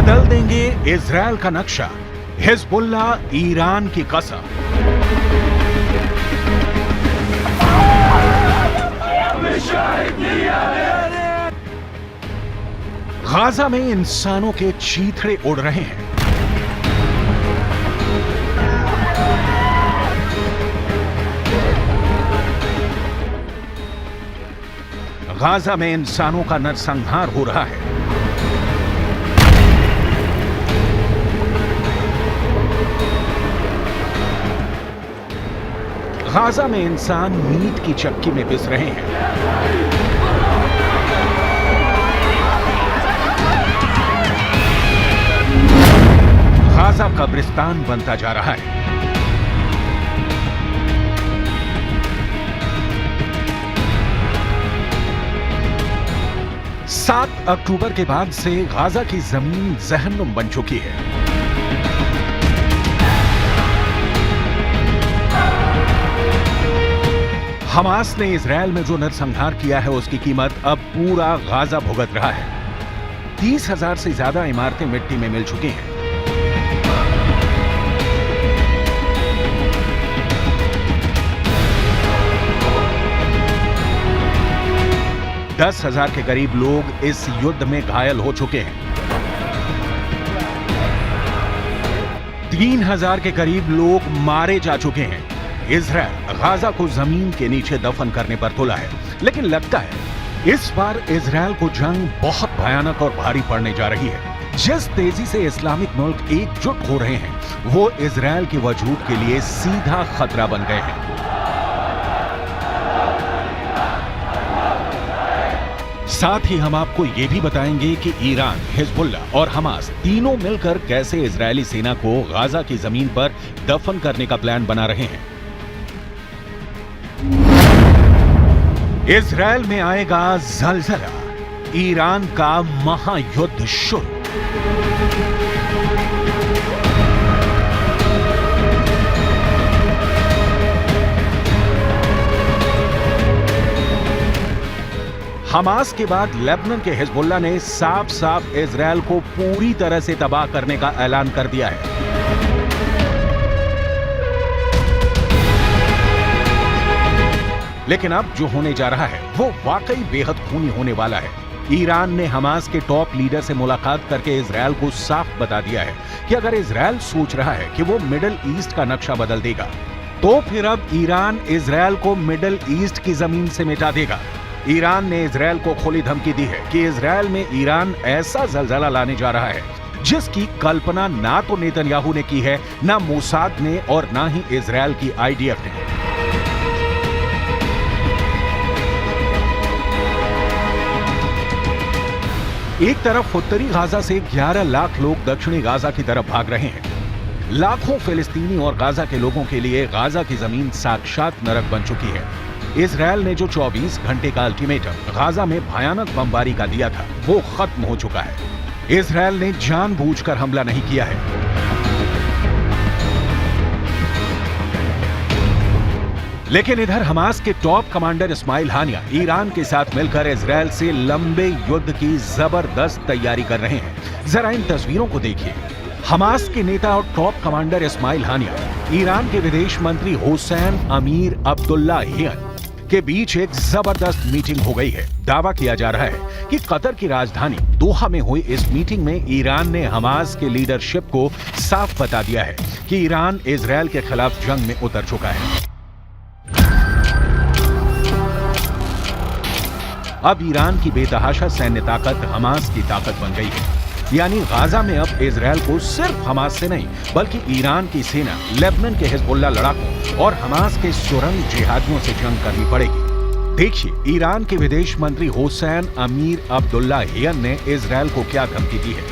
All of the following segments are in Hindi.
बदल देंगे इजराइल का नक्शा, हिजबुल्लाह ईरान की कसम। गाजा में इंसानों के चीथड़े उड़ रहे हैं। गाजा में इंसानों का नरसंहार हो रहा है। गाजा में इंसान मीट की चक्की में पिस रहे हैं। गाजा कब्रिस्तान बनता जा रहा है। सात अक्टूबर के बाद से गाजा की जमीन जहन्नुम बन चुकी है। हमास ने इजराइल में जो नरसंहार किया है उसकी कीमत अब पूरा गाजा भुगत रहा है। 30,000 से ज्यादा इमारतें मिट्टी में मिल चुकी हैं। दस 10,000 के करीब लोग इस युद्ध में घायल हो चुके हैं। 3,000 के करीब लोग मारे जा चुके हैं। इजराइल गाजा को जमीन के नीचे दफन करने पर तुला है, लेकिन लगता है इस बार इजराइल को जंग बहुत भयानक और भारी पड़ने जा रही है। जिस तेजी से इस्लामिक मुल्क एकजुट हो रहे हैं वो इजराइल के वजूद के लिए सीधा खतरा बन गए हैं। साथ ही हम आपको यह भी बताएंगे कि ईरान, हिजबुल्लाह और हमास तीनों मिलकर कैसे इजरायली सेना को गाजा की जमीन पर दफन करने का प्लान बना रहे हैं। इजराइल में आएगा जलजला, ईरान का महायुद्ध शुरू। हमास के बाद लेबनान के हिजबुल्लाह ने साफ साफ इजराइल को पूरी तरह से तबाह करने का ऐलान कर दिया है। लेकिन अब जो होने जा रहा है वो वाकई बेहद खूनी होने वाला है। ईरान ने हमास के टॉप लीडर से मुलाकात करके इजराइल को साफ बता दिया है कि अगर इजराइल सोच रहा है कि वो मिडिल ईस्ट का नक्शा बदल देगा तो फिर अब ईरान इजराइल को मिडिल ईस्ट की जमीन से मिटा देगा। ईरान ने इजराइल को खुली धमकी दी है कि इजराइल में ईरान ऐसा जलजला लाने जा रहा है जिसकी कल्पना ना तो नेतन्याहू ने की है, ना मोसाद ने और ना ही इजराइल की आईडीएफ ने। एक तरफ उत्तरी गाजा से 11 लाख लोग दक्षिणी गाजा की तरफ भाग रहे हैं। लाखों फिलिस्तीनी और गाजा के लोगों के लिए गाजा की जमीन साक्षात नरक बन चुकी है। इजराइल ने जो 24 घंटे का अल्टीमेटम गाजा में भयानक बमबारी का दिया था वो खत्म हो चुका है। इजराइल ने जानबूझकर हमला नहीं किया है। लेकिन इधर हमास के टॉप कमांडर इस्माइल हानिया ईरान के साथ मिलकर इजराइल से लंबे युद्ध की जबरदस्त तैयारी कर रहे हैं। जरा इन तस्वीरों को देखिए। हमास के नेता और टॉप कमांडर इस्माइल हानिया, ईरान के विदेश मंत्री हुसैन अमीर अब्दुल्लाहियन के बीच एक जबरदस्त मीटिंग हो गई है। दावा किया जा रहा है कि कतर की राजधानी दोहा में हुई इस मीटिंग में ईरान ने हमास के लीडरशिप को साफ बता दिया है कि ईरान इजराइल के खिलाफ जंग में उतर चुका है। अब ईरान की बेतहाशा सैन्य ताकत हमास की ताकत बन गई है। यानी गाजा में अब इजराइल को सिर्फ हमास से नहीं बल्कि ईरान की सेना, लेबनान के हिजबुल्लाह लड़ाकों और हमास के सुरंग जिहादियों से जंग करनी पड़ेगी। देखिए ईरान के विदेश मंत्री हुसैन अमीर अब्दुल्लाहियन ने इजराइल को क्या धमकी दी है।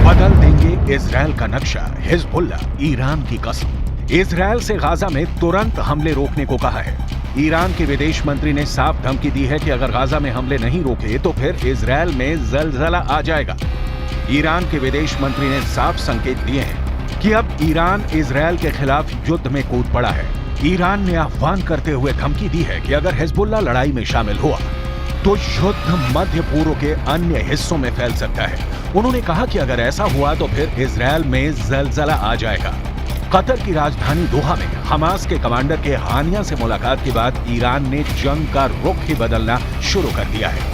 बदल देंगे इजराइल का नक्शा, हिजबुल्लाह ईरान की कसम। इजराइल से गाजा में तुरंत हमले रोकने को कहा है। ईरान के विदेश मंत्री ने साफ धमकी दी है कि अगर गाजा में हमले नहीं रोके तो फिर इजराइल में जलजला आ जाएगा। ईरान के विदेश मंत्री ने साफ संकेत दिए हैं कि अब ईरान इजराइल के खिलाफ युद्ध में कूद पड़ा है। ईरान ने आह्वान करते हुए धमकी दी है कि अगर हिजबुल्लाह लड़ाई में शामिल हुआ तो युद्ध मध्य पूर्व के अन्य हिस्सों में फैल सकता है। उन्होंने कहा कि अगर ऐसा हुआ तो फिर इजरायल में जलजला आ जाएगा। कतर की राजधानी दोहा में हमास के कमांडर के हानिया से मुलाकात के बाद ईरान ने जंग का रुख ही बदलना शुरू कर दिया है।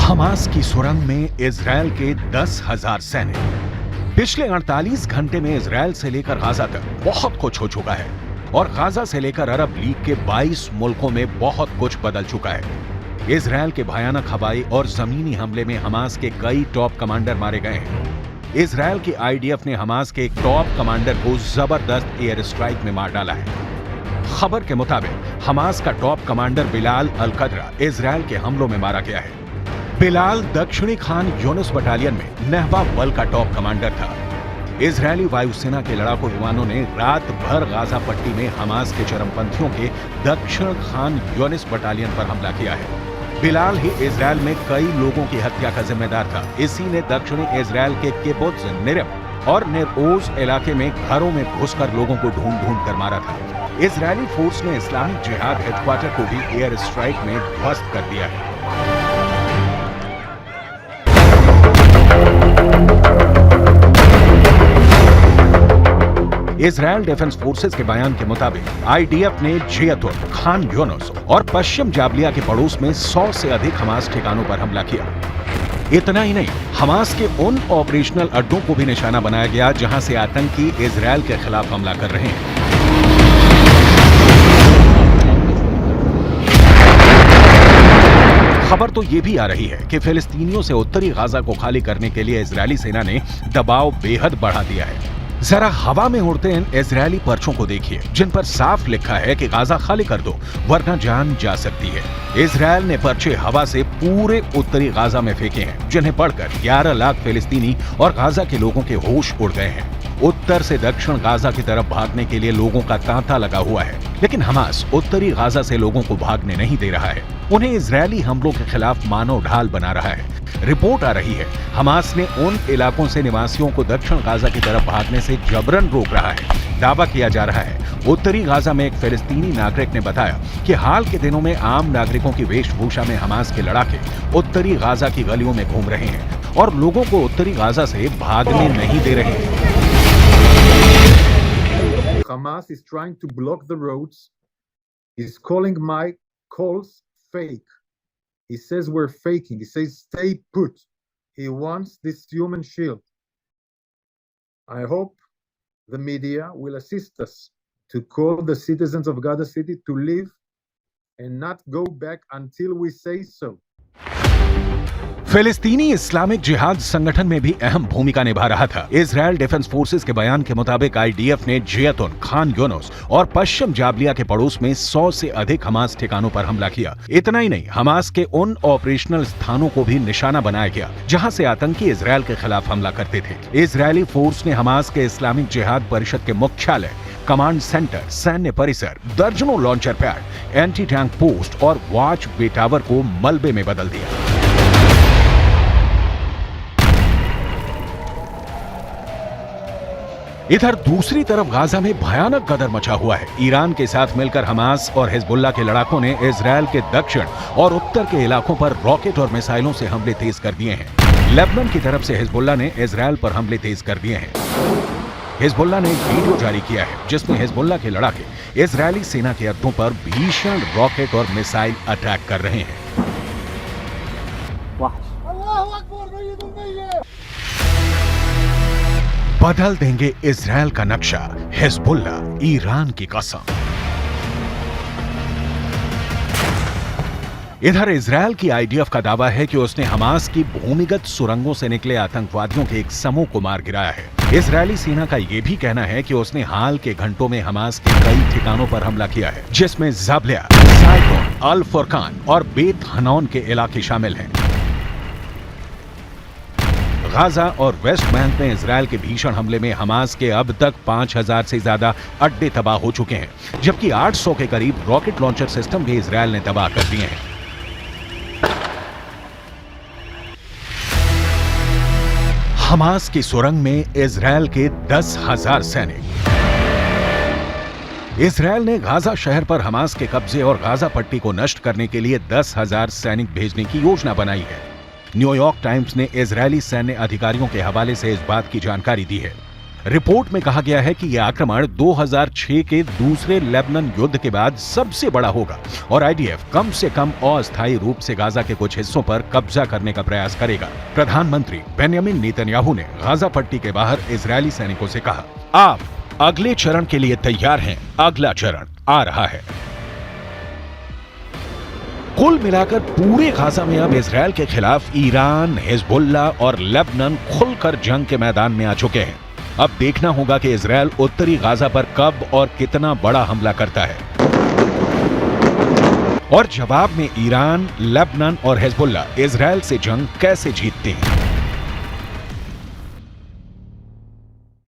हमास की सुरंग में इजरायल के 10,000 सैनिक। पिछले 48 घंटे में इजरायल से लेकर गाजा तक बहुत कुछ हो चुका है और गाजा से लेकर अरब लीग के 22 मुल्कों में बहुत कुछ बदल चुका है। इजरायल के भयानक हवाई और जमीनी हमले में हमास के कई टॉप कमांडर मारे गए हैं। इजरायल की आईडीएफ ने हमास के एक टॉप कमांडर को जबरदस्त एयर स्ट्राइक में मार डाला है। खबर के मुताबिक हमास का टॉप कमांडर बिलाल अल कदरा इजरायल के हमलों में मारा गया है। बिलाल दक्षिणी खान यूनुस बटालियन में नहवा बल का टॉप कमांडर था। इजरायली वायुसेना के लड़ाकू विमानों ने रात भर गाजा पट्टी में हमास के चरमपंथियों के दक्षिण खान यूनुस बटालियन पर हमला किया है। बिलाल ही इजरायल में कई लोगों की हत्या का जिम्मेदार था। इसी ने दक्षिणी इजरायल के किबुत्ज निरम और नेर-ओज इलाके में घरों में घुसकर लोगों को ढूंढ कर मारा था। इजरायली फोर्स ने इस्लामिक जिहाद हेडक्वार्टर को भी एयर स्ट्राइक में ध्वस्त कर दिया है। इजरायल डिफेंस फोर्सेस के बयान के मुताबिक आईडीएफ ने जियतुन, खान यूनुस और पश्चिम जाबलिया के पड़ोस में 100 से अधिक हमास ठिकानों पर हमला किया। इतना ही नहीं, हमास के उन ऑपरेशनल अड्डों को भी निशाना बनाया गया जहां से आतंकी इजरायल के खिलाफ हमला कर रहे हैं। खबर तो ये भी आ रही है कि फिलिस्तीनियों से उत्तरी गाजा को खाली करने के लिए इजरायली सेना ने दबाव बेहद बढ़ा दिया है। जरा हवा में उड़ते इन इजरायली पर्चों को देखिए जिन पर साफ लिखा है कि गाजा खाली कर दो वरना जान जा सकती है। इजरायल ने पर्चे हवा से पूरे उत्तरी गाजा में फेंके हैं जिन्हें पढ़कर 11 लाख फिलिस्तीनी और गाजा के लोगों के होश उड़ गए हैं। उत्तर से दक्षिण गाजा की तरफ भागने के लिए लोगों का तांता लगा हुआ है, लेकिन हमास उत्तरी गाजा से लोगों को भागने नहीं दे रहा है। उन्हें इजरायली हमलों के खिलाफ मानव ढाल बना रहा है। रिपोर्ट आ रही है हमास ने उन इलाकों से निवासियों को दक्षिण गाजा की तरफ भागने से जबरन रोक रहा है। दावा किया जा रहा है उत्तरी गाजा में एक फिलिस्तीनी नागरिक ने बताया कि हाल के दिनों में आम नागरिकों की वेशभूषा में हमास के लड़ाके उत्तरी गाजा की गलियों में घूम रहे हैं और लोगों को उत्तरी गाजा से भागने नहीं दे रहे हैं। Hamas is trying to block the roads. He's calling my calls fake. He says we're faking. He says stay put. He wants this human shield. I hope the media will assist us to call the citizens of Gaza City to leave and not go back until we say so. फिलिस्तीनी इस्लामिक जिहाद संगठन में भी अहम भूमिका निभा रहा था। इजरायल डिफेंस फोर्सेस के बयान के मुताबिक आईडीएफ ने जियतुन, खान यूनुस और पश्चिम जाबलिया के पड़ोस में 100 से अधिक हमास ठिकानों पर हमला किया। इतना ही नहीं, हमास के उन ऑपरेशनल स्थानों को भी निशाना बनाया गया जहां से आतंकी इजरायल के खिलाफ हमला करते थे। इजरायली फोर्स ने हमास के इस्लामिक जिहाद परिषद के मुख्यालय, कमांड सेंटर, सैन्य परिसर, दर्जनों launcher pad, anti tank post और वॉच वे टावर को मलबे में बदल दिया। इधर दूसरी तरफ गाजा में भयानक गदर मचा हुआ है। ईरान के साथ मिलकर हमास और हिजबुल्लाह के लड़ाकों ने इजरायल के दक्षिण और उत्तर के इलाकों पर रॉकेट और मिसाइलों से हमले तेज कर दिए हैं। लेबनान की तरफ से हिजबुल्लाह ने इजरायल पर हमले तेज कर दिए हैं। हिजबुल्लाह ने एक वीडियो जारी किया है जिसमें हिजबुल्लाह के लड़ाके इजरायली सेना के अड्डों पर भीषण रॉकेट और मिसाइल अटैक कर रहे हैं। बदल देंगे इजरायल का नक्शा, हिजबुल्लाह, ईरान की कसम। इधर इजरायल की आईडीएफ का दावा है कि उसने हमास की भूमिगत सुरंगों से निकले आतंकवादियों के एक समूह को मार गिराया है। इजरायली सेना का यह भी कहना है कि उसने हाल के घंटों में हमास के कई ठिकानों पर हमला किया है, जिसमें जाबलिया, साइटोन, अल फुरकान और बेत हनौन के इलाके शामिल हैं। गाजा और वेस्ट बैंक में इजरायल के भीषण हमले में हमास के अब तक 5000 से ज्यादा अड्डे तबाह हो चुके हैं, जबकि 800 के करीब रॉकेट लॉन्चर सिस्टम भी इजरायल ने तबाह कर दिए हैं। हमास की सुरंग में इजरायल के 10,000 सैनिक। इजरायल ने गाजा शहर पर हमास के कब्जे और गाजा पट्टी को नष्ट करने के लिए 10,000 सैनिक भेजने की योजना बनाई है। न्यूयॉर्क टाइम्स ने इजरायली सैन्य अधिकारियों के हवाले से इस बात की जानकारी दी है। रिपोर्ट में कहा गया है कि यह आक्रमण 2006 के दूसरे लेबनान युद्ध के बाद सबसे बड़ा होगा और आईडीएफ कम से कम अस्थायी रूप से गाजा के कुछ हिस्सों पर कब्जा करने का प्रयास करेगा। प्रधानमंत्री बेंयामिन नेतन्याहू ने गाजा पट्टी के बाहर इजरायली सैनिकों से कहा, आप अगले चरण के लिए तैयार हैं, अगला चरण आ रहा है। कुल मिलाकर पूरे गाजा में अब इजरायल के खिलाफ ईरान, हिजबुल्ला और लेबनान खुलकर जंग के मैदान में आ चुके हैं। अब देखना होगा कि इजरायल उत्तरी गाजा पर कब और कितना बड़ा हमला करता है और जवाब में ईरान, लेबनान और हिजबुल्ला इजरायल से जंग कैसे जीतते हैं।